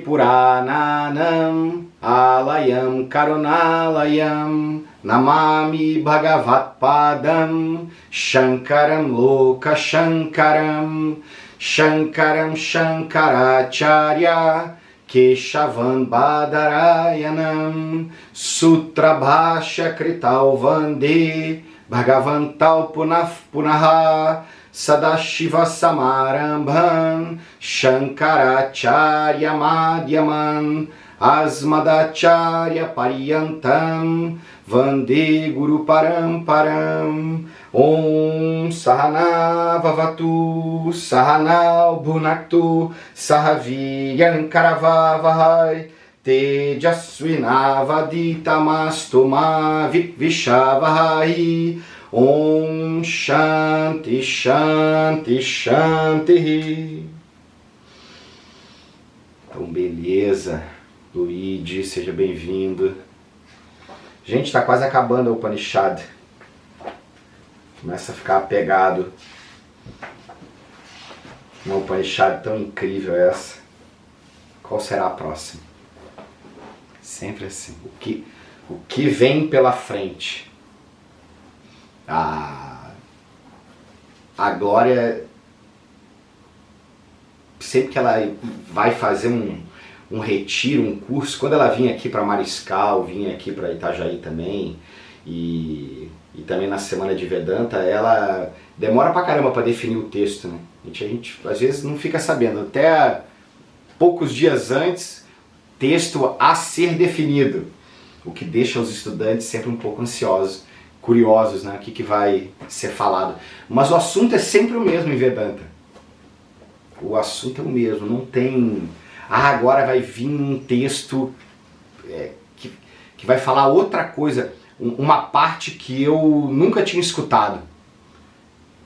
Purananam Alayam Karunalayam Namami Bhagavatpadam Shankaram Loka Shankaram Shankaram Shankaracharya Keshavan Badarayanam Sutra Bhashya Krital Vande Bhagavantal Punaha Sadashiva Samarambham Shankaracharya Madhyaman Asmadacharya Pariyantam Vande Guru Paramparam Om Sahana Vavatu Sahana Bhunaktu Sahaviyan Karavavahai Tejasvinavaditamastu Vishavahai Om Shanti Shanti Shanti. Então beleza, Luigi, seja bem-vindo. Gente, está quase acabando a Upanishad. Começa a ficar apegado. Uma Upanishad tão incrível essa. Qual será a próxima? Sempre assim. O que vem pela frente? A Glória, sempre que ela vai fazer um retiro, um curso, quando ela vinha aqui para Mariscal, vinha aqui para Itajaí também, e também na Semana de Vedanta, ela demora pra caramba para definir o texto, né? A gente às vezes não fica sabendo, até poucos dias antes, texto a ser definido, o que deixa os estudantes sempre um pouco ansiosos, curiosos, né? O que vai ser falado. Mas o assunto é sempre o mesmo em Vedanta. O assunto é o mesmo, não tem... agora vai vir um texto que vai falar outra coisa, uma parte que eu nunca tinha escutado.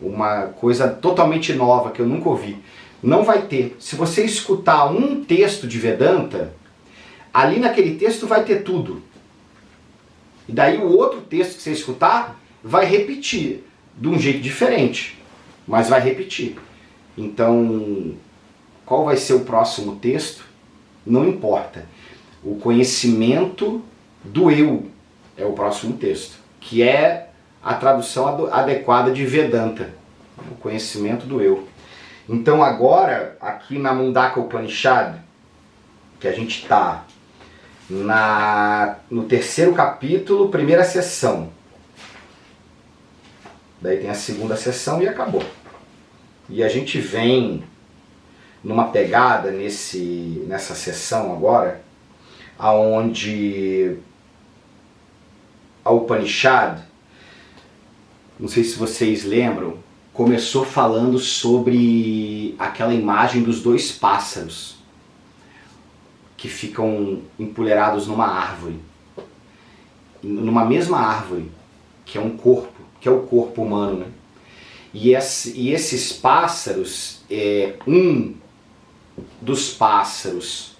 Uma coisa totalmente nova, que eu nunca ouvi. Não vai ter. Se você escutar um texto de Vedanta, ali naquele texto vai ter tudo. E daí o outro texto que você escutar vai repetir, de um jeito diferente, mas vai repetir. Então, qual vai ser o próximo texto? Não importa. O conhecimento do eu é o próximo texto, que é a tradução adequada de Vedanta. O conhecimento do eu. Então agora, aqui na Mundaka Upanishad, que a gente está no terceiro capítulo, primeira sessão. Daí tem a segunda sessão e acabou. E a gente vem numa pegada nessa sessão agora, aonde a Upanishad, não sei se vocês lembram, começou falando sobre aquela imagem dos dois pássaros que ficam empolerados numa árvore, numa mesma árvore, que é um corpo, que é o corpo humano, né? E esses pássaros, um dos pássaros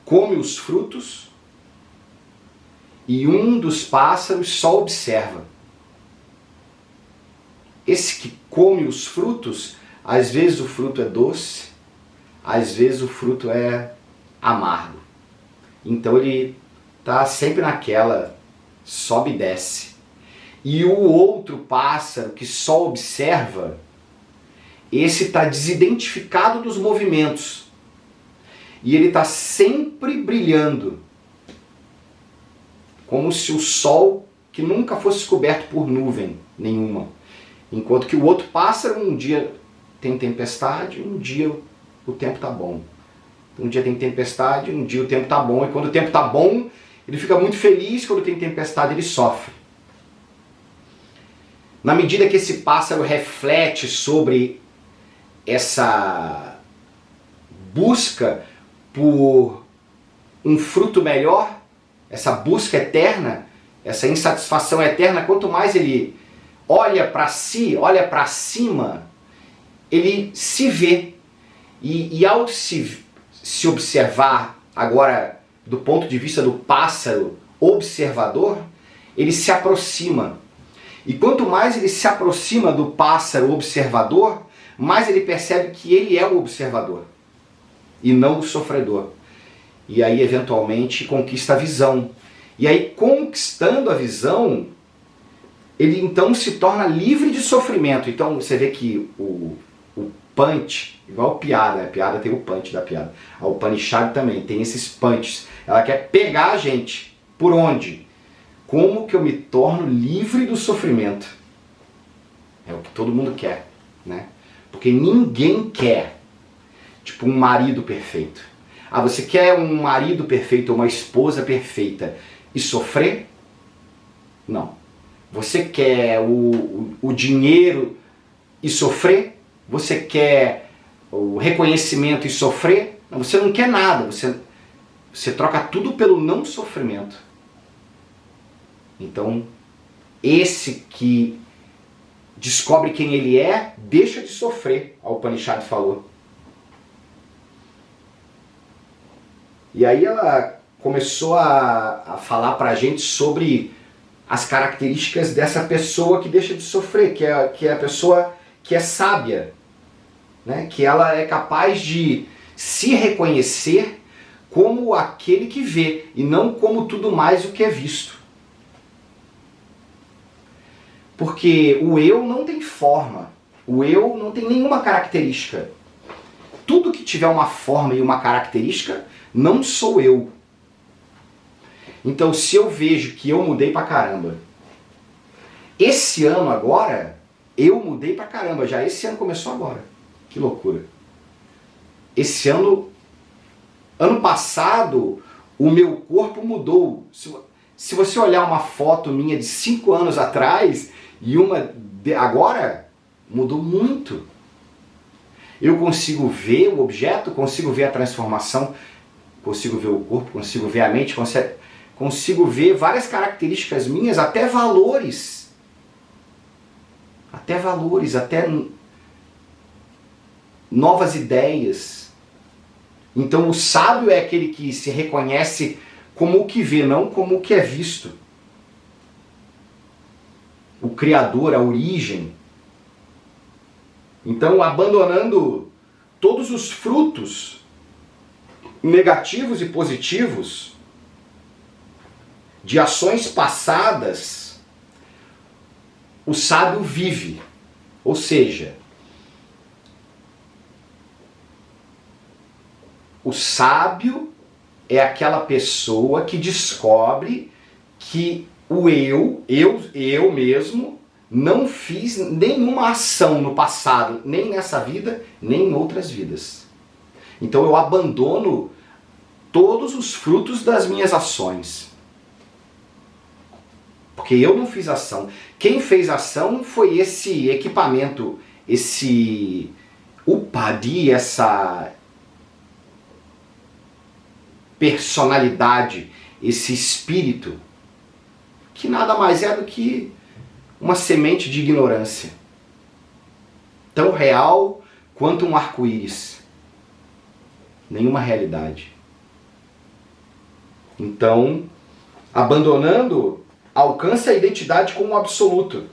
come os frutos e um dos pássaros só observa. Esse que come os frutos, às vezes o fruto é doce, às vezes o fruto é amargo. Então ele está sempre naquela, sobe e desce. E o outro pássaro que só observa, esse está desidentificado dos movimentos. E ele está sempre brilhando, como se o sol que nunca fosse coberto por nuvem nenhuma. Enquanto que o outro pássaro, um dia tem tempestade, um dia o tempo está bom. Um dia tem tempestade, um dia o tempo está bom. E quando o tempo está bom, ele fica muito feliz. Quando tem tempestade, ele sofre. Na medida que esse pássaro reflete sobre essa busca por um fruto melhor, essa busca eterna, essa insatisfação eterna, quanto mais ele olha para si, olha para cima, ele se vê. E ao se observar, agora do ponto de vista do pássaro observador, ele se aproxima. E quanto mais ele se aproxima do pássaro observador, mais ele percebe que ele é o observador e não o sofredor. e aí eventualmente conquista a visão. E aí, conquistando a visão, ele então se torna livre de sofrimento. Então você vê que o punch, igual piada, né? Piada tem o punch da piada. A Upanishad também tem esses punches. Ela quer pegar a gente. Por onde? Como que eu me torno livre do sofrimento? É o que todo mundo quer, né? Porque ninguém quer, tipo, um marido perfeito. Ah, você quer um marido perfeito ou uma esposa perfeita e sofrer? Não. Você quer o dinheiro e sofrer? Você quer o reconhecimento e sofrer? Não, você não quer nada. Você troca tudo pelo não sofrimento. Então, esse que descobre quem ele é, deixa de sofrer, a Upanishad falou. E aí ela começou a falar pra gente sobre as características dessa pessoa que deixa de sofrer, que é a pessoa que é sábia, né? Que ela é capaz de se reconhecer como aquele que vê, e não como tudo mais o que é visto. Porque o eu não tem forma, o eu não tem nenhuma característica. Tudo que tiver uma forma e uma característica não sou eu. Então, se eu vejo que eu mudei pra caramba, esse ano agora, eu mudei pra caramba, já esse ano começou agora. Que loucura. Esse ano passado, o meu corpo mudou. Se você olhar uma foto minha de 5 anos atrás e uma de agora, mudou muito. Eu consigo ver o objeto, consigo ver a transformação, consigo ver o corpo, consigo ver a mente, consigo ver várias características minhas, até valores. Até novas ideias. Então o sábio é aquele que se reconhece como o que vê, não como o que é visto. O Criador, a origem. Então, abandonando todos os frutos negativos e positivos de ações passadas, o sábio vive. Ou seja, o sábio é aquela pessoa que descobre que o eu mesmo, não fiz nenhuma ação no passado, nem nessa vida, nem em outras vidas. Então eu abandono todos os frutos das minhas ações. Porque eu não fiz ação. Quem fez ação foi esse equipamento, esse upadi, essa personalidade, esse espírito, que nada mais é do que uma semente de ignorância, tão real quanto um arco-íris. Nenhuma realidade. Então, abandonando, alcança a identidade como um absoluto.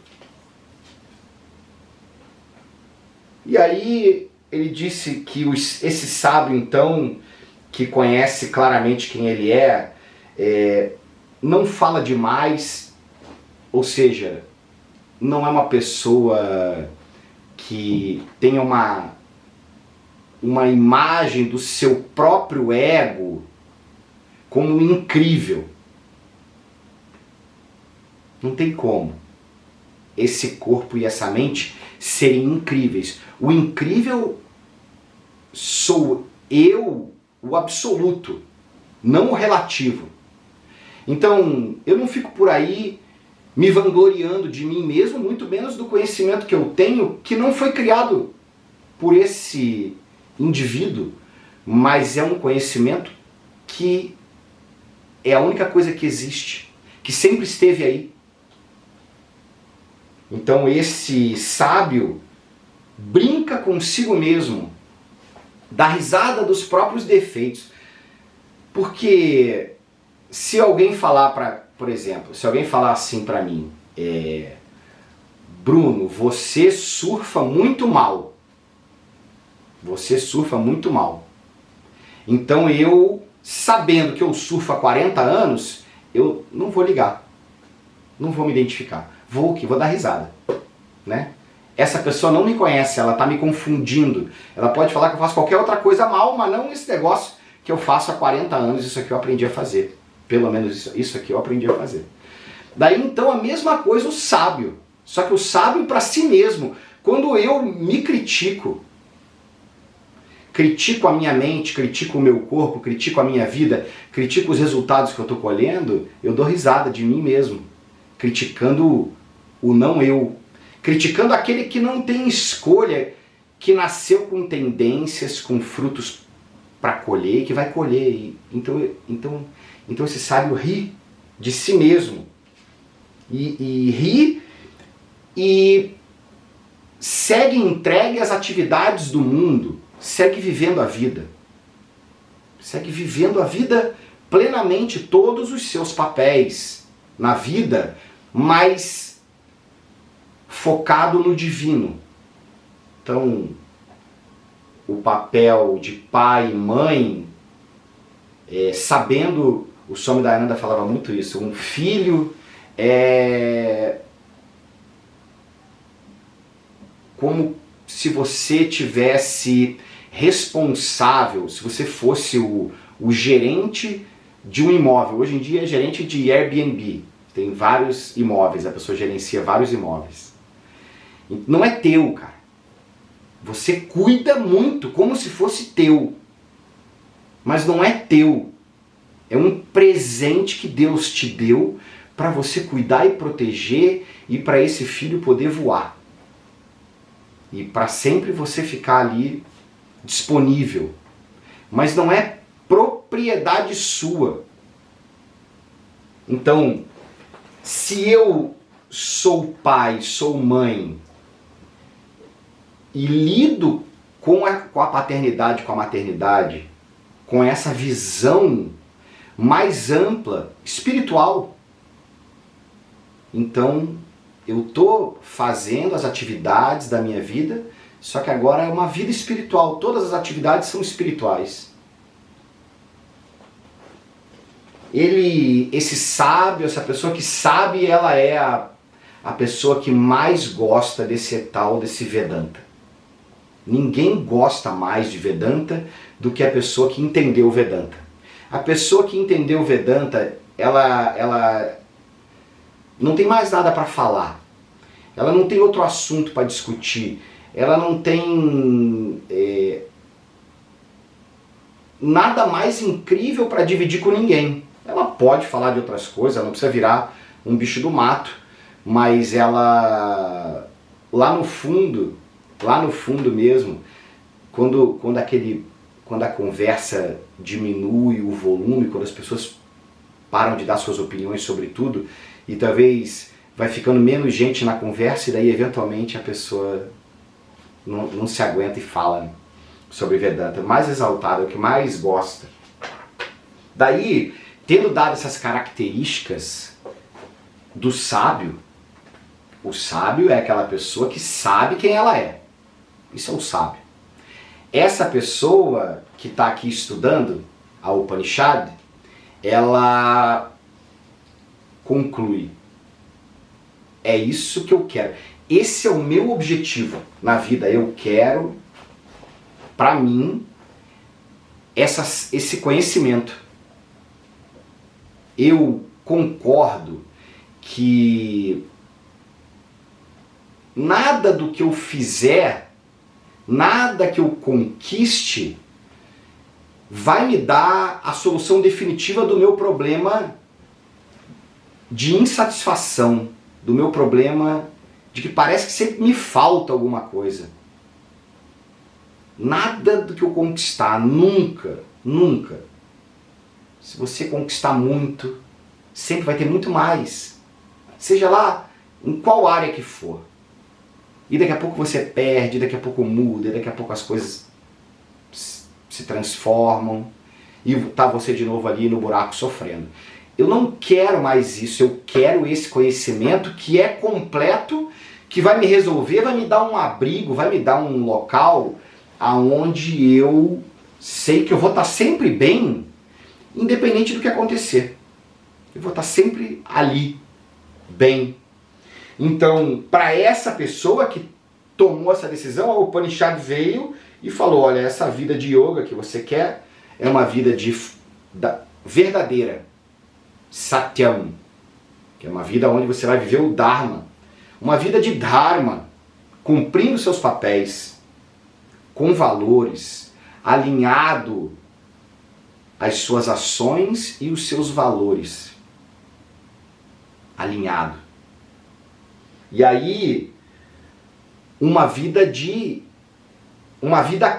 E aí ele disse que esse sábio, então, que conhece claramente quem ele não fala demais, ou seja, não é uma pessoa que tenha uma imagem do seu próprio ego como incrível. Não tem como esse corpo e essa mente serem incríveis. O incrível sou eu, o absoluto, não o relativo. Então, eu não fico por aí me vangloriando de mim mesmo, muito menos do conhecimento que eu tenho, que não foi criado por esse indivíduo, mas é um conhecimento que é a única coisa que existe, que sempre esteve aí. Então esse sábio brinca consigo mesmo, dá risada dos próprios defeitos. Porque se alguém falar por exemplo, se alguém falar assim pra mim, Bruno, você surfa muito mal. Você surfa muito mal. Então eu sabendo que eu surfo há 40 anos, eu não vou ligar. Não vou me identificar. Vou dar risada. Né? Essa pessoa não me conhece, ela está me confundindo. Ela pode falar que eu faço qualquer outra coisa mal, mas não esse negócio que eu faço há 40 anos, isso aqui eu aprendi a fazer. Pelo menos isso aqui eu aprendi a fazer. Daí então a mesma coisa o sábio. Só que o sábio para si mesmo. Quando eu me critico a minha mente, critico o meu corpo, critico a minha vida, critico os resultados que eu estou colhendo, eu dou risada de mim mesmo. Criticando o não eu. Criticando aquele que não tem escolha, que nasceu com tendências, com frutos para colher e que vai colher. Então esse sábio ri de si mesmo. E ri e segue entregue às atividades do mundo, segue vivendo a vida. Segue vivendo a vida plenamente, todos os seus papéis na vida, mas focado no divino. Então, o papel de pai e mãe, sabendo, o Swami Dayananda falava muito isso, um filho é como se você tivesse responsável, se você fosse o gerente de um imóvel. Hoje em dia é gerente de Airbnb, tem vários imóveis, a pessoa gerencia vários imóveis. Não é teu, cara. Você cuida muito, como se fosse teu. Mas não é teu. É um presente que Deus te deu para você cuidar e proteger e para esse filho poder voar. E para sempre você ficar ali disponível. Mas não é propriedade sua. Então, se eu sou pai, sou mãe, e lido com a paternidade, com a maternidade, com essa visão mais ampla, espiritual, então eu estou fazendo as atividades da minha vida, só que agora é uma vida espiritual. Todas as atividades são espirituais. Esse sábio, essa pessoa que sabe, ela é a pessoa que mais gosta desse Vedanta. Ninguém gosta mais de Vedanta do que a pessoa que entendeu o Vedanta. A pessoa que entendeu o Vedanta, ela não tem mais nada para falar. Ela não tem outro assunto para discutir. Ela não tem nada mais incrível para dividir com ninguém. Ela pode falar de outras coisas, ela não precisa virar um bicho do mato, mas ela, lá no fundo mesmo, quando a conversa diminui o volume, quando as pessoas param de dar suas opiniões sobre tudo, e talvez vai ficando menos gente na conversa, e daí eventualmente a pessoa não se aguenta e fala sobre Vedanta. O mais exaltado, é o que mais gosta. Daí, tendo dado essas características do sábio, o sábio é aquela pessoa que sabe quem ela é. Isso é o sábio. Essa pessoa que está aqui estudando a Upanishad, ela conclui: é isso que eu quero. Esse é o meu objetivo na vida. Eu quero, para mim, esse conhecimento. Eu concordo que nada do que eu fizer, nada que eu conquiste, vai me dar a solução definitiva do meu problema de insatisfação, do meu problema de que parece que sempre me falta alguma coisa. Nada do que eu conquistar, nunca. Se você conquistar muito, sempre vai ter muito mais. Seja lá em qual área que for. E daqui a pouco você perde, daqui a pouco muda, daqui a pouco as coisas se transformam e tá você de novo ali no buraco sofrendo. Eu não quero mais isso, eu quero esse conhecimento que é completo, que vai me resolver, vai me dar um abrigo, vai me dar um local aonde eu sei que eu vou estar sempre bem independente do que acontecer. Eu vou estar sempre ali, bem. Então, para essa pessoa que tomou essa decisão, o Upanishad veio e falou, olha, essa vida de yoga que você quer é uma vida verdadeira, Satyam, que é uma vida onde você vai viver o Dharma, uma vida de Dharma, cumprindo seus papéis, com valores, alinhado às suas ações e os seus valores. Alinhado. E aí, uma vida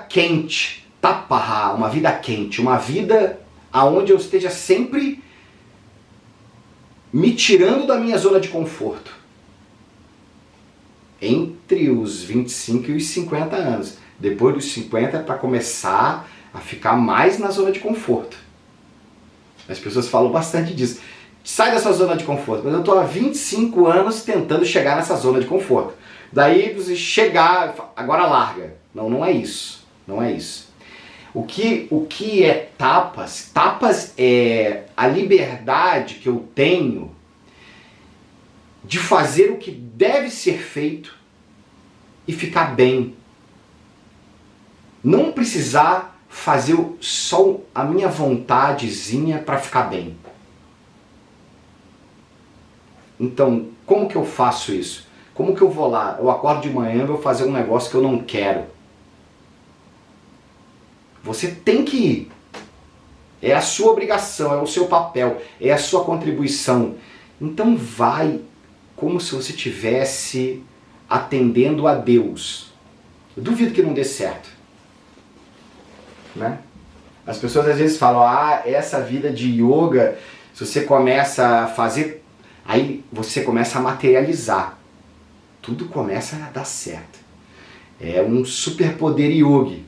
quente, tapaha, uma vida quente, uma vida aonde eu esteja sempre me tirando da minha zona de conforto. Entre os 25 e os 50 anos. Depois dos 50 é para começar a ficar mais na zona de conforto. As pessoas falam bastante disso. Sai dessa zona de conforto. Mas eu estou há 25 anos tentando chegar nessa zona de conforto. Daí você chegar, agora larga. Não, não é isso. Não é isso. O que é tapas? Tapas é a liberdade que eu tenho de fazer o que deve ser feito e ficar bem. Não precisar fazer só a minha vontadezinha para ficar bem. Então, como que eu faço isso? Como que eu vou lá? Eu acordo de manhã e vou fazer um negócio que eu não quero. Você tem que ir. É a sua obrigação, é o seu papel, é a sua contribuição. Então vai como se você estivesse atendendo a Deus. Eu duvido que não dê certo. Né? As pessoas às vezes falam, essa vida de yoga, se você começa a fazer, aí você começa a materializar. Tudo começa a dar certo. É um superpoder yogi.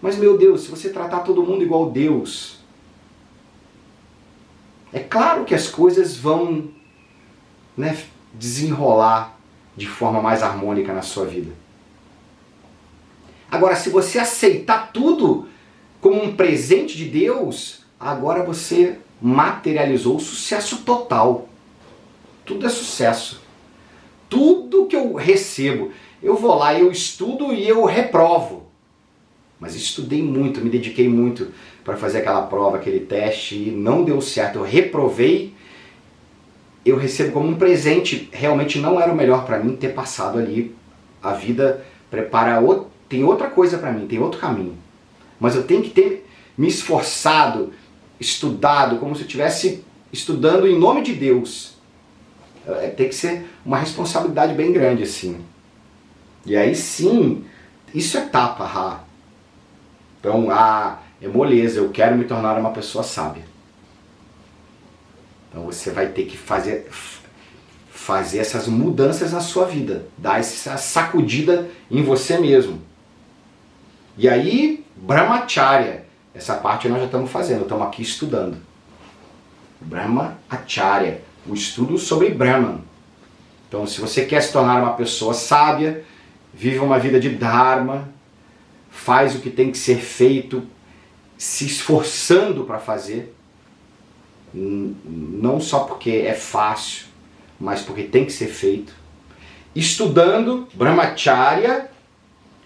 Mas meu Deus, se você tratar todo mundo igual Deus, é claro que as coisas vão, né, desenrolar de forma mais harmônica na sua vida. Agora, se você aceitar tudo como um presente de Deus, agora você materializou o sucesso total. Tudo é sucesso. Tudo que eu recebo, eu vou lá, eu estudo e eu reprovo. Mas estudei muito, me dediquei muito para fazer aquela prova, aquele teste e não deu certo. Eu reprovei, eu recebo como um presente. Realmente não era o melhor para mim ter passado ali. A vida tem outra coisa para mim, tem outro caminho. Mas eu tenho que ter me esforçado, estudado, como se eu estivesse estudando em nome de Deus. Tem que ser uma responsabilidade bem grande assim. E aí sim, isso é tapaha. Então, é moleza, eu quero me tornar uma pessoa sábia. Então você vai ter que fazer essas mudanças na sua vida, dar essa sacudida em você mesmo. E aí, Brahmacharya, essa parte nós já estamos fazendo, estamos aqui estudando. Brahmacharya, o estudo sobre Brahman. Então, se você quer se tornar uma pessoa sábia, vive uma vida de Dharma, faz o que tem que ser feito, se esforçando para fazer, não só porque é fácil, mas porque tem que ser feito, estudando Brahmacharya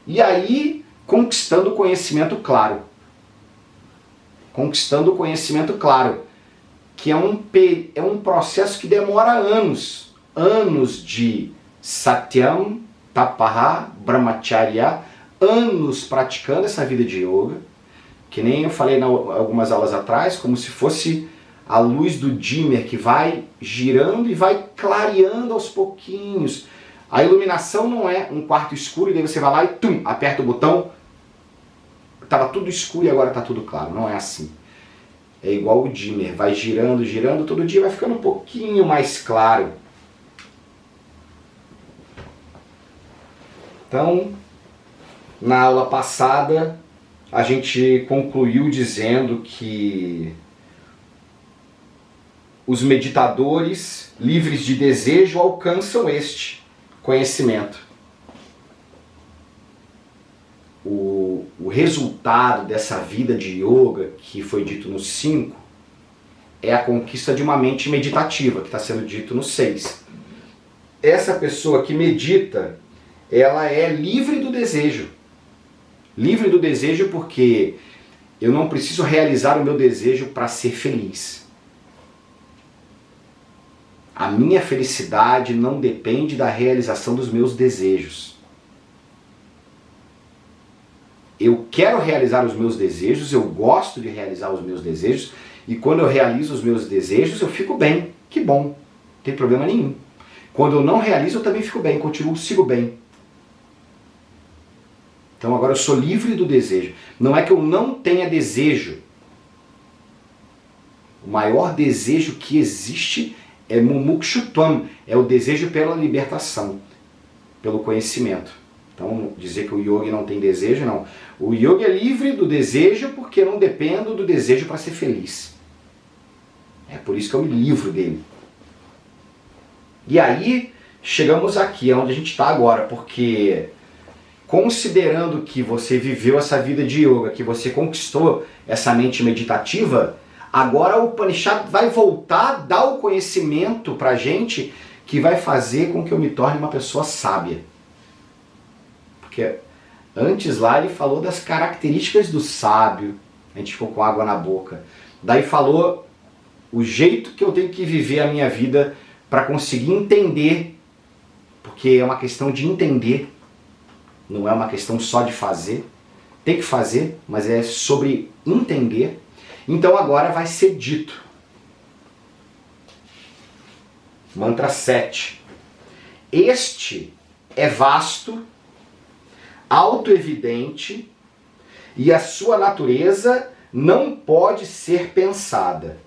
e aí conquistando o conhecimento claro. Conquistando o conhecimento claro, que é um processo que demora anos, anos de Satyam, Tapaha, Brahmacharya, anos praticando essa vida de yoga, que nem eu falei em algumas aulas atrás, como se fosse a luz do dimmer que vai girando e vai clareando aos pouquinhos. A iluminação não é um quarto escuro e daí você vai lá e aperta o botão, estava tudo escuro e agora está tudo claro. Não é assim. É igual o dimmer, vai girando, girando, todo dia vai ficando um pouquinho mais claro. Então, na aula passada, a gente concluiu dizendo que os meditadores livres de desejo alcançam este conhecimento. O resultado dessa vida de yoga, que foi dito no 5, é a conquista de uma mente meditativa, que está sendo dito no 6. Essa pessoa que medita, ela é livre do desejo. Livre do desejo porque eu não preciso realizar o meu desejo para ser feliz. A minha felicidade não depende da realização dos meus desejos. Eu quero realizar os meus desejos, eu gosto de realizar os meus desejos, e quando eu realizo os meus desejos, eu fico bem. Que bom, não tem problema nenhum. Quando eu não realizo, eu também fico bem, sigo bem. Então agora eu sou livre do desejo. Não é que eu não tenha desejo. O maior desejo que existe é mumukshutvam, é o desejo pela libertação, pelo conhecimento. Então dizer que o yogi não tem desejo, não. O yogi é livre do desejo porque eu não dependo do desejo para ser feliz. É por isso que eu me livro dele. E aí chegamos aqui, onde a gente está agora, porque considerando que você viveu essa vida de yoga, que você conquistou essa mente meditativa, agora o Upanishad vai voltar a dar o conhecimento para a gente que vai fazer com que eu me torne uma pessoa sábia. Porque antes lá ele falou das características do sábio, a gente ficou com água na boca. Daí falou o jeito que eu tenho que viver a minha vida para conseguir entender, porque é uma questão de entender, não é uma questão só de fazer. Tem que fazer, mas é sobre entender. Então agora vai ser dito. Mantra 7. Este é vasto, autoevidente, e a sua natureza não pode ser pensada.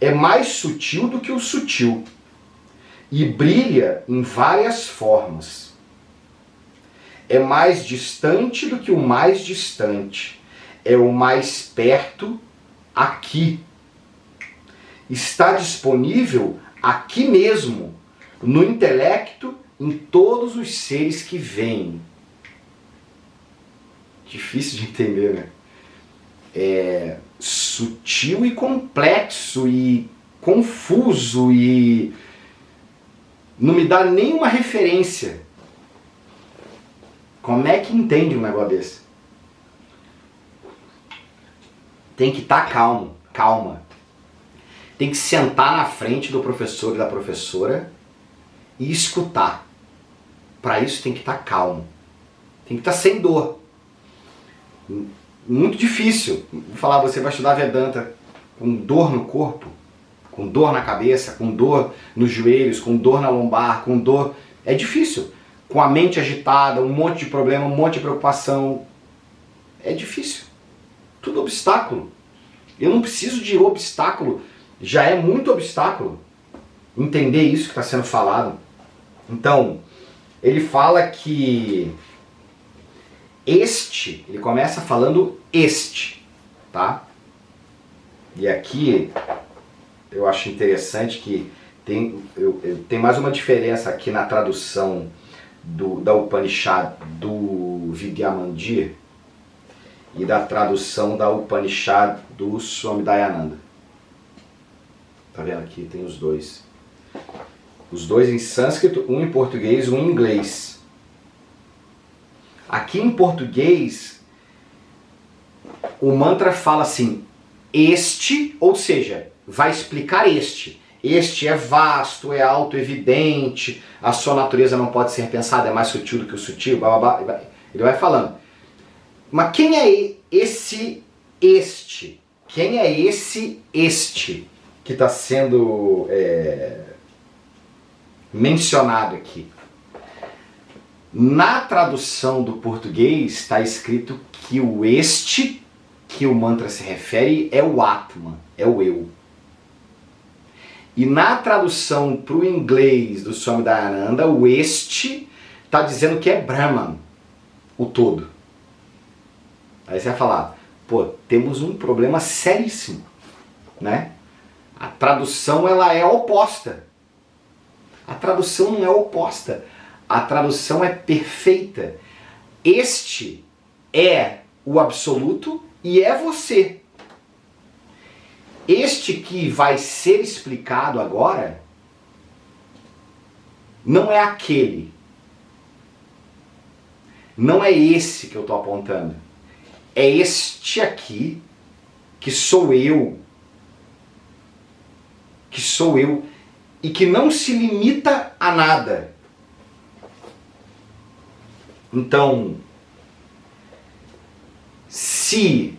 É mais sutil do que o sutil, e brilha em várias formas. É mais distante do que o mais distante. É o mais perto aqui. Está disponível aqui mesmo, no intelecto, em todos os seres que vêm. Difícil de entender, né? É sutil e complexo e confuso e não me dá nenhuma referência. Como é que entende um negócio desse? Tem que estar calma. Tem que sentar na frente do professor e da professora e escutar. Para isso tem que estar calmo. Tem que estar sem dor. Muito difícil. Vou falar, você vai estudar Vedanta com dor no corpo, com dor na cabeça, com dor nos joelhos, com dor na lombar, com dor... É difícil. Com a mente agitada, um monte de problema, um monte de preocupação. É difícil. Tudo obstáculo. Eu não preciso de obstáculo. Já é muito obstáculo entender isso que está sendo falado. Então, ele fala que ele começa falando tá? E aqui eu acho interessante que tem mais uma diferença aqui na tradução da Upanishad do Vidyamandir e da tradução da Upanishad do Swami Dayananda. Tá vendo aqui? Tem os dois. Os dois em sânscrito, um em português, um em inglês. Aqui em português, o mantra fala assim, ou seja, vai explicar este. Este é vasto, é autoevidente, a sua natureza não pode ser pensada, é mais sutil do que o sutil, blá, blá, blá. Ele vai falando. Mas quem é esse este? Quem é esse este que está sendo mencionado aqui? Na tradução do português está escrito que o este que o mantra se refere é o Atman, é o eu. E na tradução para o inglês do Swami Dayananda, o este está dizendo que é Brahman, o todo. Aí você vai falar, pô, temos um problema seríssimo, né? A tradução ela é oposta. A tradução não é oposta. A tradução é perfeita. Este é o absoluto e é você. Este que vai ser explicado agora não é aquele. Não é esse que eu estou apontando. É este aqui, que sou eu. Que sou eu. E que não se limita a nada. Então, se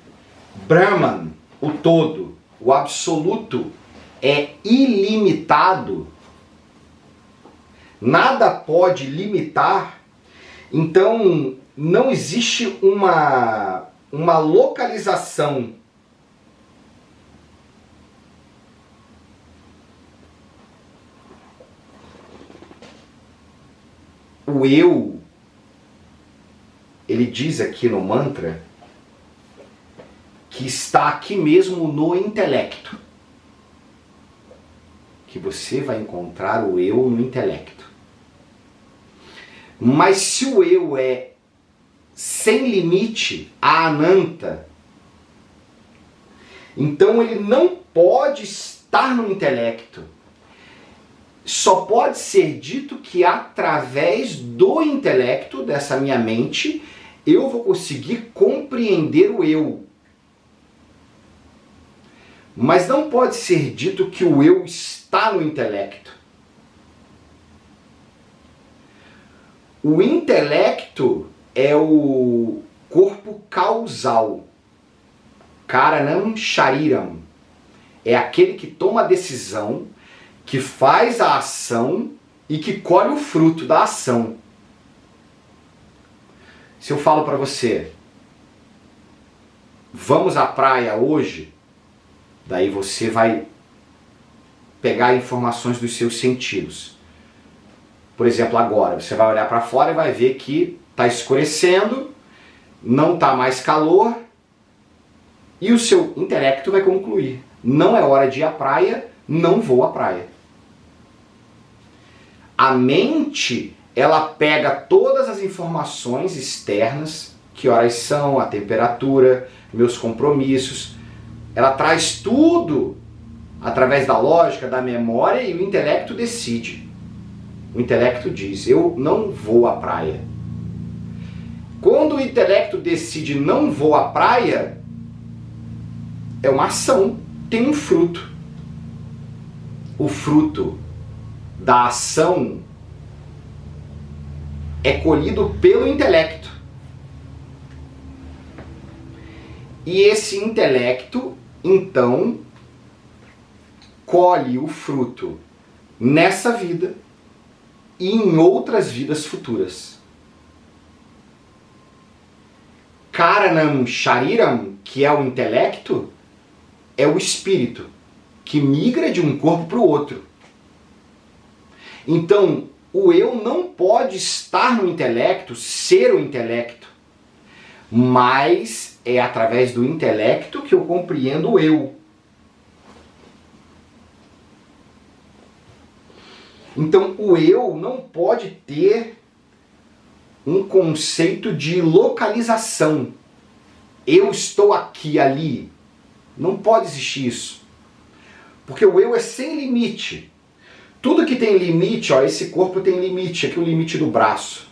Brahman, o todo, o absoluto, é ilimitado, nada pode limitar, então não existe uma localização o eu, ele diz aqui no mantra que está aqui mesmo no intelecto. Que você vai encontrar o eu no intelecto. Mas se o eu é sem limite, a ananta, então ele não pode estar no intelecto. Só pode ser dito que através do intelecto, dessa minha mente, eu vou conseguir compreender o eu. Mas não pode ser dito que o eu está no intelecto. O intelecto é o corpo causal. Karanam Shariram. É aquele que toma a decisão, que faz a ação e que colhe o fruto da ação. Se eu falo para você, vamos à praia hoje, daí você vai pegar informações dos seus sentidos. Por exemplo, agora, você vai olhar para fora e vai ver que está escurecendo, não está mais calor, e o seu intelecto vai concluir: não é hora de ir à praia, não vou à praia. A mente, ela pega todas as informações externas, que horas são, a temperatura, meus compromissos, ela traz tudo através da lógica, da memória, e o intelecto decide. O intelecto diz: eu não vou à praia. Quando o intelecto decide não vou à praia, é uma ação, tem um fruto. O fruto da ação é colhido pelo intelecto. E esse intelecto, então, colhe o fruto nessa vida e em outras vidas futuras. Karanam Shariram, que é o intelecto, é o espírito que migra de um corpo para o outro. Então, o eu não pode estar no intelecto, ser o intelecto, mas é através do intelecto que eu compreendo o eu. Então, o eu não pode ter um conceito de localização. Eu estou aqui, ali. Não pode existir isso. Porque o eu é sem limite. Tudo que tem limite, ó, esse corpo tem limite, aqui o limite do braço.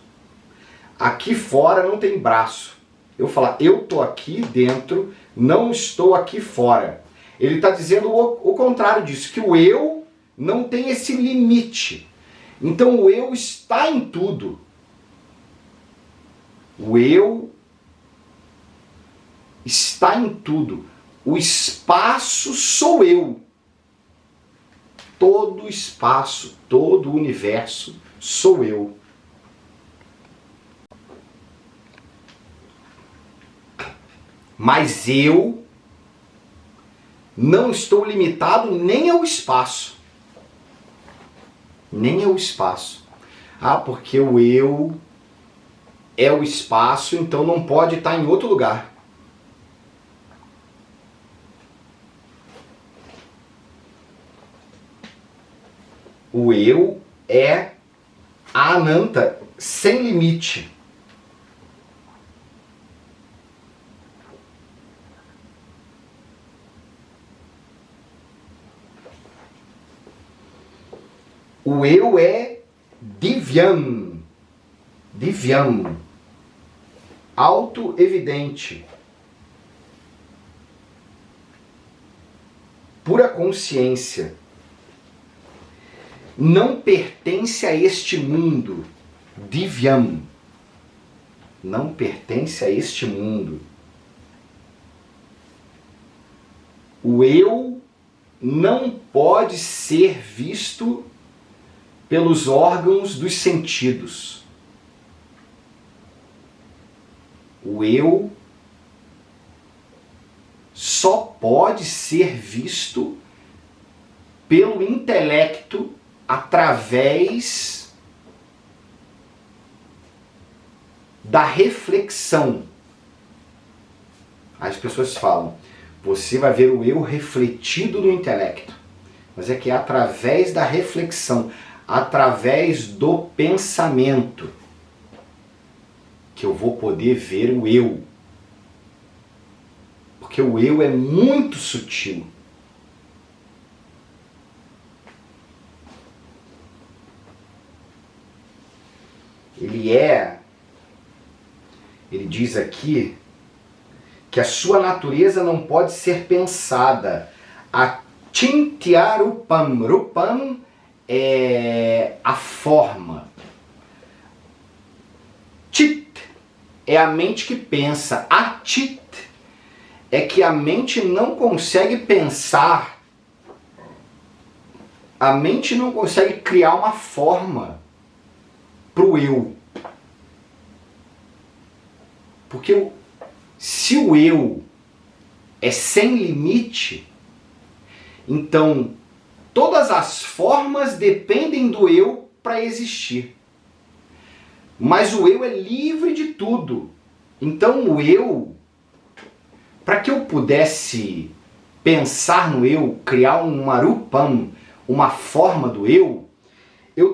Aqui fora não tem braço. Eu falar, eu estou aqui dentro, não estou aqui fora. Ele está dizendo o contrário disso, que o eu não tem esse limite. Então o eu está em tudo. O eu está em tudo. O espaço sou eu. Todo o espaço, todo o universo sou eu. Mas eu não estou limitado nem ao espaço. Nem ao espaço. Ah, porque o eu é o espaço, então não pode estar em outro lugar. O eu é a ananta sem limite. O eu é divyam, divyam, auto-evidente, pura consciência. Não pertence a este mundo, divyam. Não pertence a este mundo. O eu não pode ser visto pelos órgãos dos sentidos. O eu só pode ser visto pelo intelecto através da reflexão. As pessoas falam, você vai ver o eu refletido no intelecto. Mas é que é através da reflexão, através do pensamento, que eu vou poder ver o eu. Porque o eu é muito sutil. Ele diz aqui que a sua natureza não pode ser pensada. Achintya rupam. Rupam é a forma. Chit é a mente que pensa. Achit é que a mente não consegue pensar. A mente não consegue criar uma forma para o eu. Porque se o eu é sem limite, então todas as formas dependem do eu para existir. Mas o eu é livre de tudo. Então o eu, para que eu pudesse pensar no eu, criar um marupam, uma forma do eu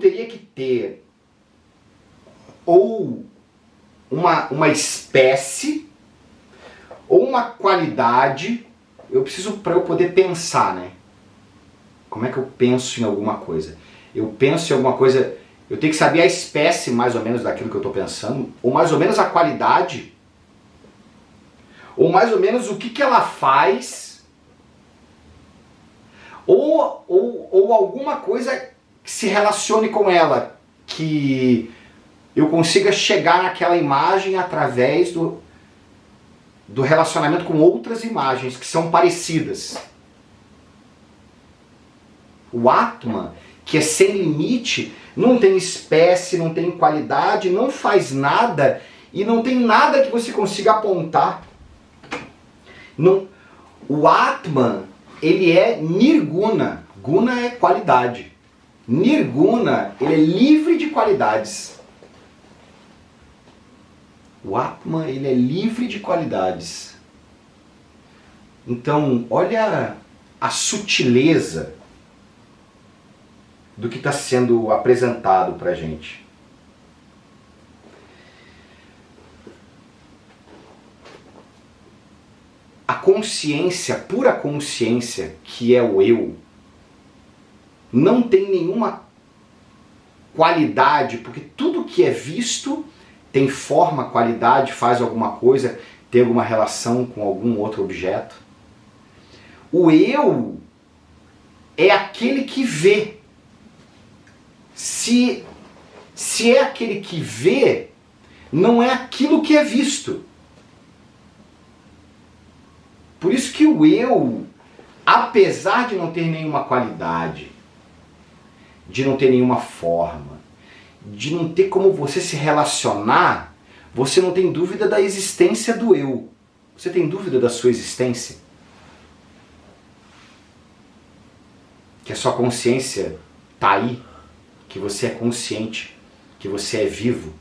teria que ter ou uma espécie ou uma qualidade. Eu preciso, para eu poder pensar, né? Como é que eu penso em alguma coisa? Eu penso em alguma coisa, eu tenho que saber a espécie mais ou menos daquilo que eu estou pensando, ou mais ou menos a qualidade, ou mais ou menos o que ela faz, ou alguma coisa que se relacione com ela, que eu consiga chegar naquela imagem através do relacionamento com outras imagens que são parecidas. O Atman, que é sem limite, não tem espécie, não tem qualidade, não faz nada e não tem nada que você consiga apontar. Não, o Atman, ele é nirguna. Guna é qualidade. Nirguna, ele é livre de qualidades. O Atman, ele é livre de qualidades. Então, olha a sutileza do que está sendo apresentado para a gente. A consciência, pura consciência, que é o eu, não tem nenhuma qualidade, porque tudo que é visto tem forma, qualidade, faz alguma coisa, tem alguma relação com algum outro objeto. O eu é aquele que vê. Se é aquele que vê, não é aquilo que é visto. Por isso que o eu, apesar de não ter nenhuma qualidade, de não ter nenhuma forma, de não ter como você se relacionar, você não tem dúvida da existência do eu. Você tem dúvida da sua existência? Que a sua consciência está aí, que você é consciente, que você é vivo.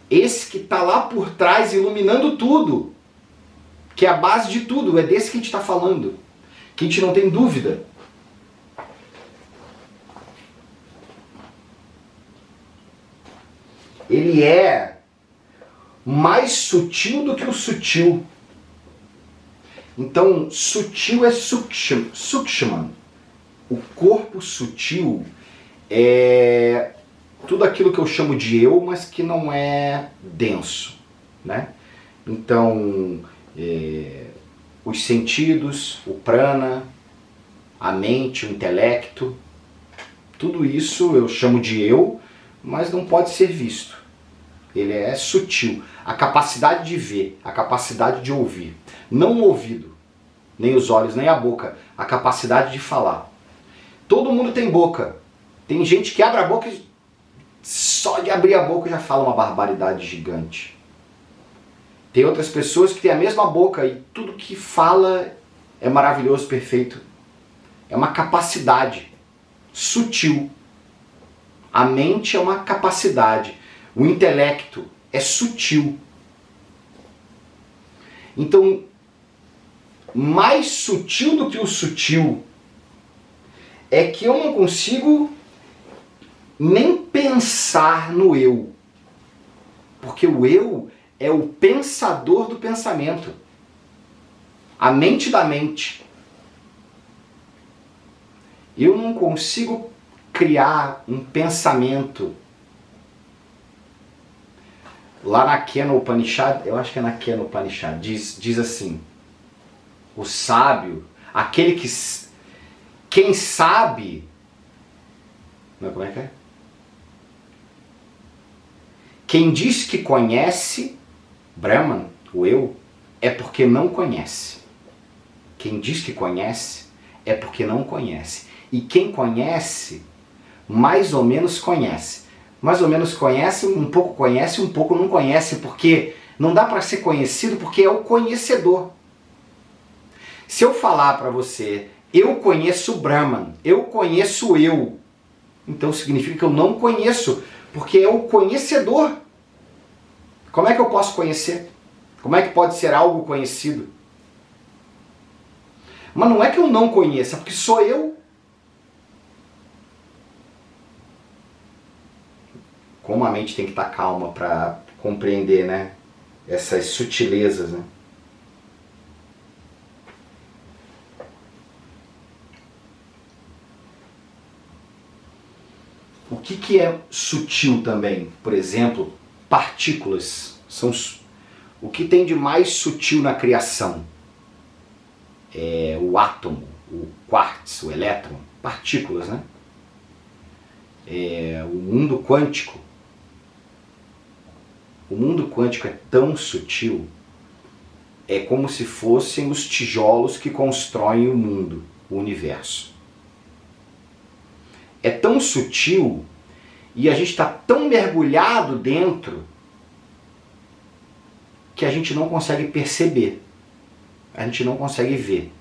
Esse que está lá por trás iluminando tudo, que é a base de tudo, é desse que a gente está falando, que a gente não tem dúvida. Ele é mais sutil do que o sutil. Então, sutil é sukshman. o corpo sutil é tudo aquilo que eu chamo de eu, mas que não é denso, né? Então, os sentidos, o prana, a mente, o intelecto, tudo isso eu chamo de eu, mas não pode ser visto. Ele é sutil. A capacidade de ver, a capacidade de ouvir. Não o ouvido, nem os olhos, nem a boca. A capacidade de falar. Todo mundo tem boca. Tem gente que abre a boca e só de abrir a boca já fala uma barbaridade gigante. Tem outras pessoas que têm a mesma boca e tudo que fala é maravilhoso, perfeito. É uma capacidade sutil. A mente é uma capacidade. O intelecto é sutil. Então, mais sutil do que o sutil é que eu não consigo nem pensar no eu. Porque o eu é o pensador do pensamento. A mente da mente. Eu não consigo criar um pensamento. Lá na Kena Upanishad, eu acho que é na Kena Upanishad, diz assim: o sábio, aquele que... Quem sabe... Como é que é? Quem diz que conhece, Brahman, o eu, é porque não conhece. Quem diz que conhece, é porque não conhece. E quem conhece, mais ou menos conhece. Mais ou menos conhece, um pouco não conhece, porque não dá para ser conhecido porque é o conhecedor. Se eu falar para você, eu conheço Brahman, eu conheço eu, então significa que eu não conheço, porque é o conhecedor. Como é que eu posso conhecer? Como é que pode ser algo conhecido? Mas não é que eu não conheça, porque sou eu. Como a mente tem que estar calma para compreender, né, essas sutilezas, né? O que é sutil também? Por exemplo, partículas. O que tem de mais sutil na criação? É o átomo, o quartzo, o elétron, partículas, né? O mundo quântico. O mundo quântico é tão sutil, é como se fossem os tijolos que constroem o mundo, o universo. É tão sutil e a gente está tão mergulhado dentro que a gente não consegue perceber, a gente não consegue ver.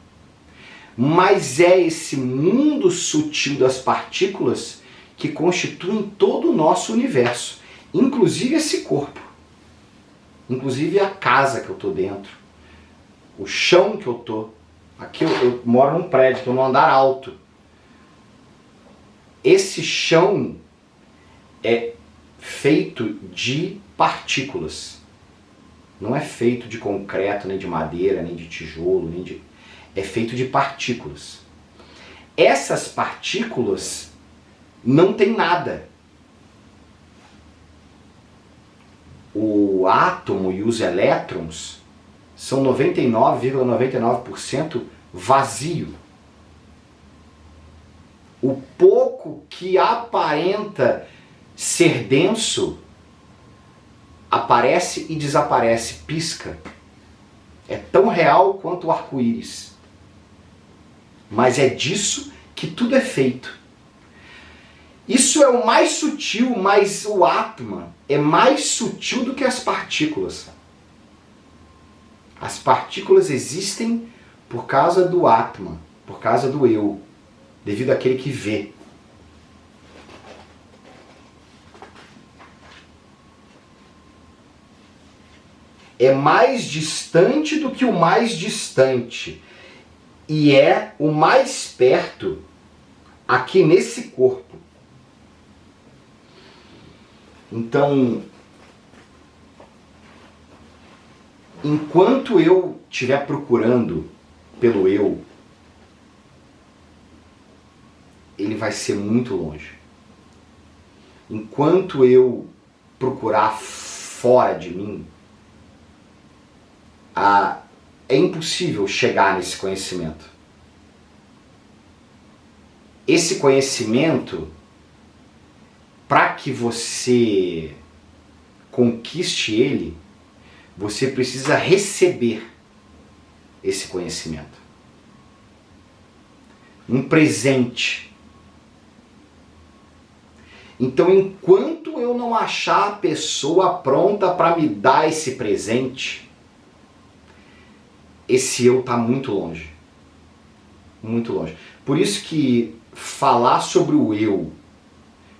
Mas é esse mundo sutil das partículas que constituem todo o nosso universo, inclusive esse corpo. Inclusive a casa que eu estou dentro, o chão que eu estou. Aqui eu moro num prédio, estou num andar alto. Esse chão é feito de partículas. Não é feito de concreto, nem de madeira, nem de tijolo, é feito de partículas. Essas partículas não tem nada. O átomo e os elétrons são 99,99% vazio. O pouco que aparenta ser denso aparece e desaparece, pisca. É tão real quanto o arco-íris. Mas é disso que tudo é feito. Isso é o mais sutil, mas o Atman é mais sutil do que as partículas. As partículas existem por causa do Atman, por causa do eu, devido àquele que vê. É mais distante do que o mais distante. E é o mais perto aqui nesse corpo. Então, enquanto eu estiver procurando pelo eu, vai ser muito longe. Enquanto eu procurar fora de mim, é impossível chegar nesse conhecimento. Esse conhecimento, para que você conquiste ele, você precisa receber esse conhecimento. Um presente. Então, enquanto eu não achar a pessoa pronta para me dar esse presente, esse eu está muito longe. Muito longe. Por isso que falar sobre o eu,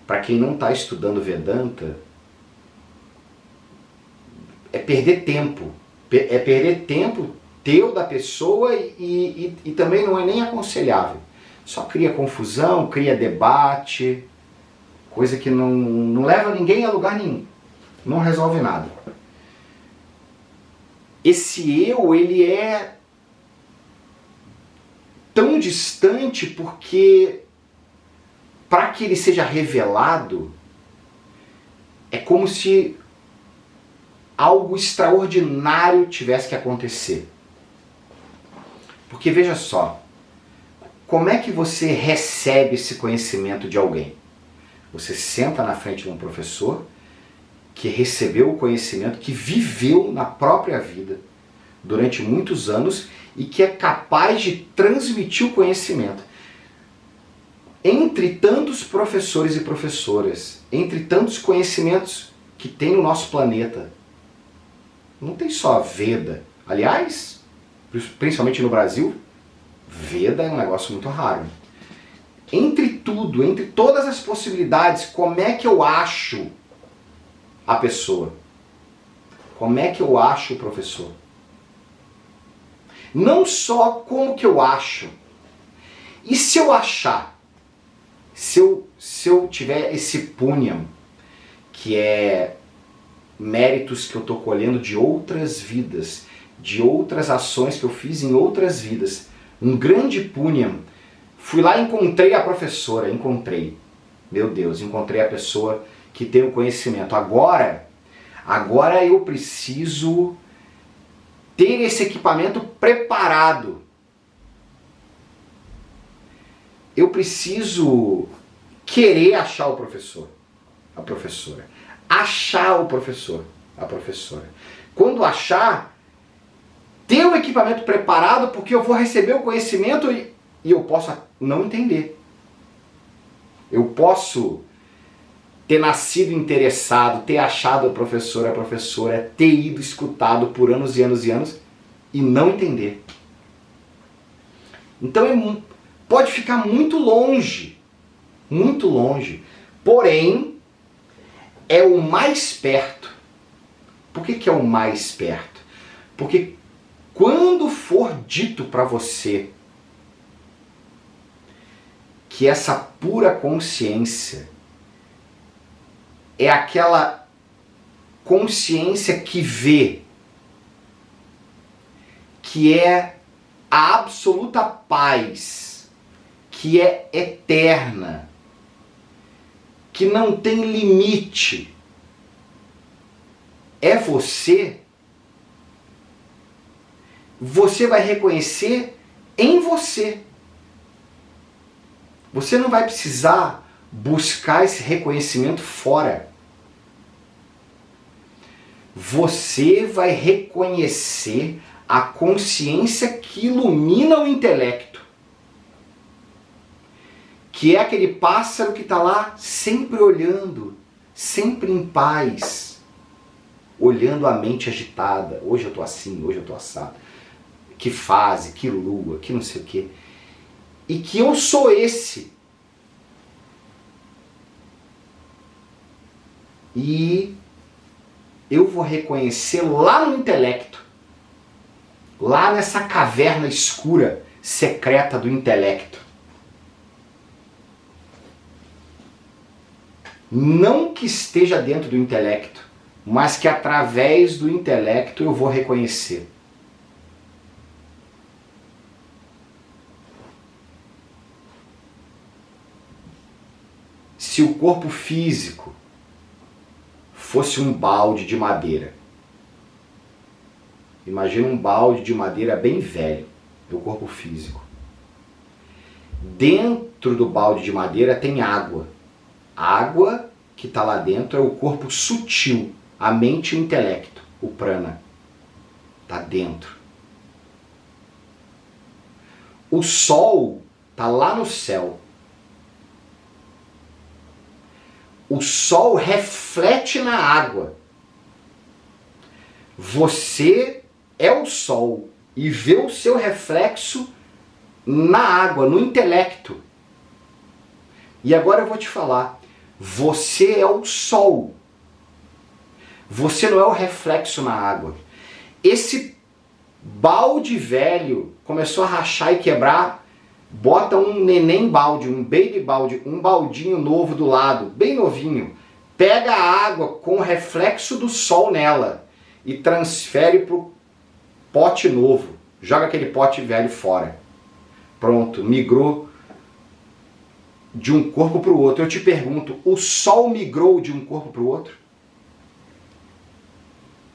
para quem não está estudando Vedanta, é perder tempo. É perder tempo teu, da pessoa, e também não é nem aconselhável. Só cria confusão, cria debate, coisa que não leva ninguém a lugar nenhum. Não resolve nada. Esse eu, ele é tão distante porque, para que ele seja revelado, é como se algo extraordinário tivesse que acontecer. Porque veja só, como é que você recebe esse conhecimento de alguém? Você senta na frente de um professor que recebeu o conhecimento, que viveu na própria vida durante muitos anos e que é capaz de transmitir o conhecimento. Entre tantos professores e professoras, entre tantos conhecimentos que tem no nosso planeta, não tem só a Veda. Aliás, principalmente no Brasil, Veda é um negócio muito raro. Entre tudo, entre todas as possibilidades, como é que eu acho a pessoa? Como é que eu acho o professor? Não só como que eu acho. E se eu achar? Se eu tiver esse punyam, que é méritos que eu estou colhendo de outras vidas, de outras ações que eu fiz em outras vidas, um grande punyam, fui lá e encontrei a professora, meu Deus, encontrei a pessoa que tem o conhecimento. Agora eu preciso ter esse equipamento preparado. Eu preciso querer achar o professor, a professora. Achar o professor, a professora. Quando achar, ter o equipamento preparado, porque eu vou receber o conhecimento e eu posso não entender. Eu posso ter nascido interessado, ter achado a professora, ter ido escutado por anos e anos e anos e não entender. Então pode ficar muito longe, porém é o mais perto. Por que é o mais perto? Porque quando for dito para você que essa pura consciência é aquela consciência que vê, que é a absoluta paz, que é eterna, que não tem limite, é você vai reconhecer em você. Você não vai precisar buscar esse reconhecimento fora. Você vai reconhecer a consciência que ilumina o intelecto. Que é aquele pássaro que está lá sempre olhando, sempre em paz, olhando a mente agitada. Hoje eu estou assim, hoje eu estou assado. Que fase, que lua, que não sei o quê. E que eu sou esse. E eu vou reconhecer lá no intelecto, lá nessa caverna escura, secreta do intelecto. Não que esteja dentro do intelecto, mas que através do intelecto eu vou reconhecer. se o corpo físico fosse um balde de madeira. Imagina um balde de madeira bem velho, do corpo físico. Dentro do balde de madeira tem água. A água que está lá dentro é o corpo sutil, a mente e o intelecto, o prana. Está dentro. O sol está lá no céu. O sol reflete na água. Você é o sol e vê o seu reflexo na água, no intelecto. E agora eu vou te falar, você é o sol. Você não é o reflexo na água. Esse balde velho começou a rachar e quebrar, bota um neném balde, um baby balde, um baldinho novo do lado, bem novinho, pega a água com o reflexo do sol nela e transfere para o pote novo, joga aquele pote velho fora. Pronto, migrou de um corpo para o outro. Eu te pergunto, o sol migrou de um corpo para o outro?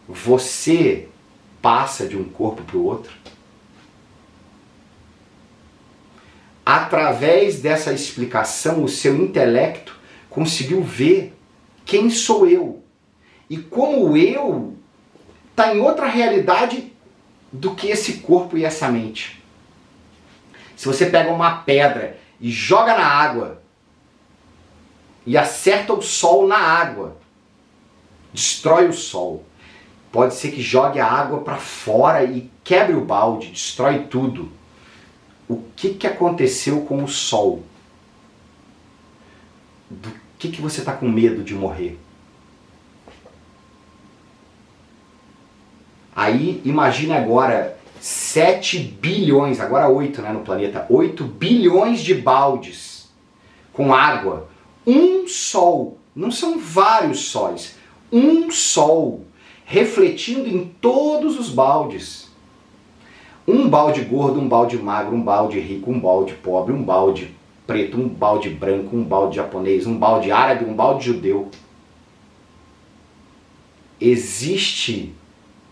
Você passa de um corpo para o outro? Através dessa explicação, o seu intelecto conseguiu ver quem sou eu. E como o eu está em outra realidade do que esse corpo e essa mente. Se você pega uma pedra e joga na água e acerta o sol na água, destrói o sol. Pode ser que jogue a água para fora e quebre o balde, destrói tudo. O que aconteceu com o sol? Do que você está com medo de morrer? Aí imagine agora 7 bilhões, agora 8 no planeta, 8 bilhões de baldes com água. Um sol, não são vários sóis, um sol refletindo em todos os baldes. Um balde gordo, um balde magro, um balde rico, um balde pobre, um balde preto, um balde branco, um balde japonês, um balde árabe, um balde judeu. Existe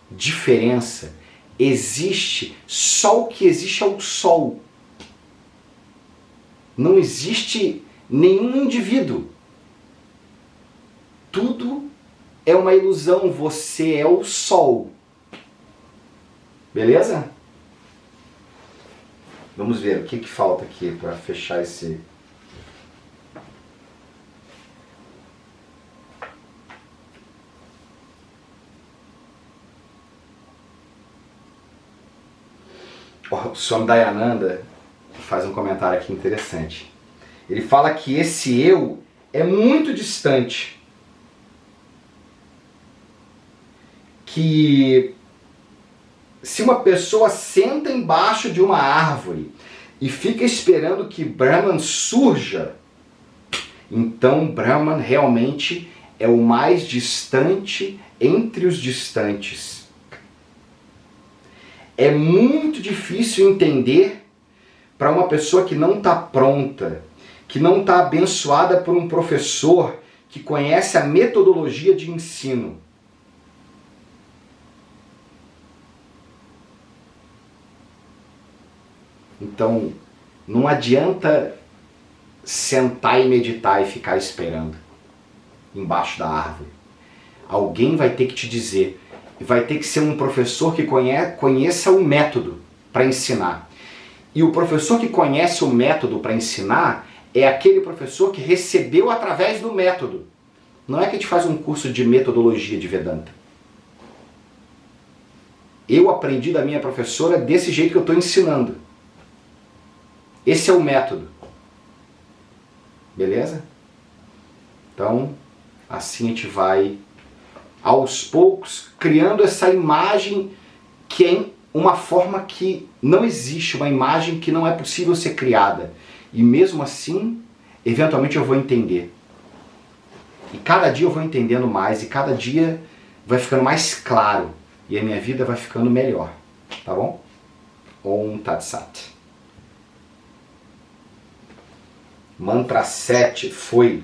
diferença, existe, só o que existe é o sol. Não existe nenhum indivíduo. Tudo é uma ilusão, você é o sol. Beleza? Vamos ver o que falta aqui para fechar esse... O Swami Dayananda faz um comentário aqui interessante. Ele fala que esse eu é muito distante. Que se uma pessoa senta embaixo de uma árvore e fica esperando que Brahman surja, então Brahman realmente é o mais distante entre os distantes. É muito difícil entender para uma pessoa que não está pronta, que não está abençoada por um professor que conhece a metodologia de ensino. Então, não adianta sentar e meditar e ficar esperando embaixo da árvore. Alguém vai ter que te dizer, vai ter que ser um professor que conheça o método para ensinar. E o professor que conhece o método para ensinar é aquele professor que recebeu através do método. Não é que a gente faz um curso de metodologia de Vedanta. Eu aprendi da minha professora desse jeito que eu estou ensinando. Esse é o método. Beleza? Então, assim a gente vai, aos poucos, criando essa imagem que é uma forma que não existe, uma imagem que não é possível ser criada. E mesmo assim, eventualmente eu vou entender. E cada dia eu vou entendendo mais, e cada dia vai ficando mais claro. E a minha vida vai ficando melhor. Tá bom? Om Tat Sat. Mantra 7 foi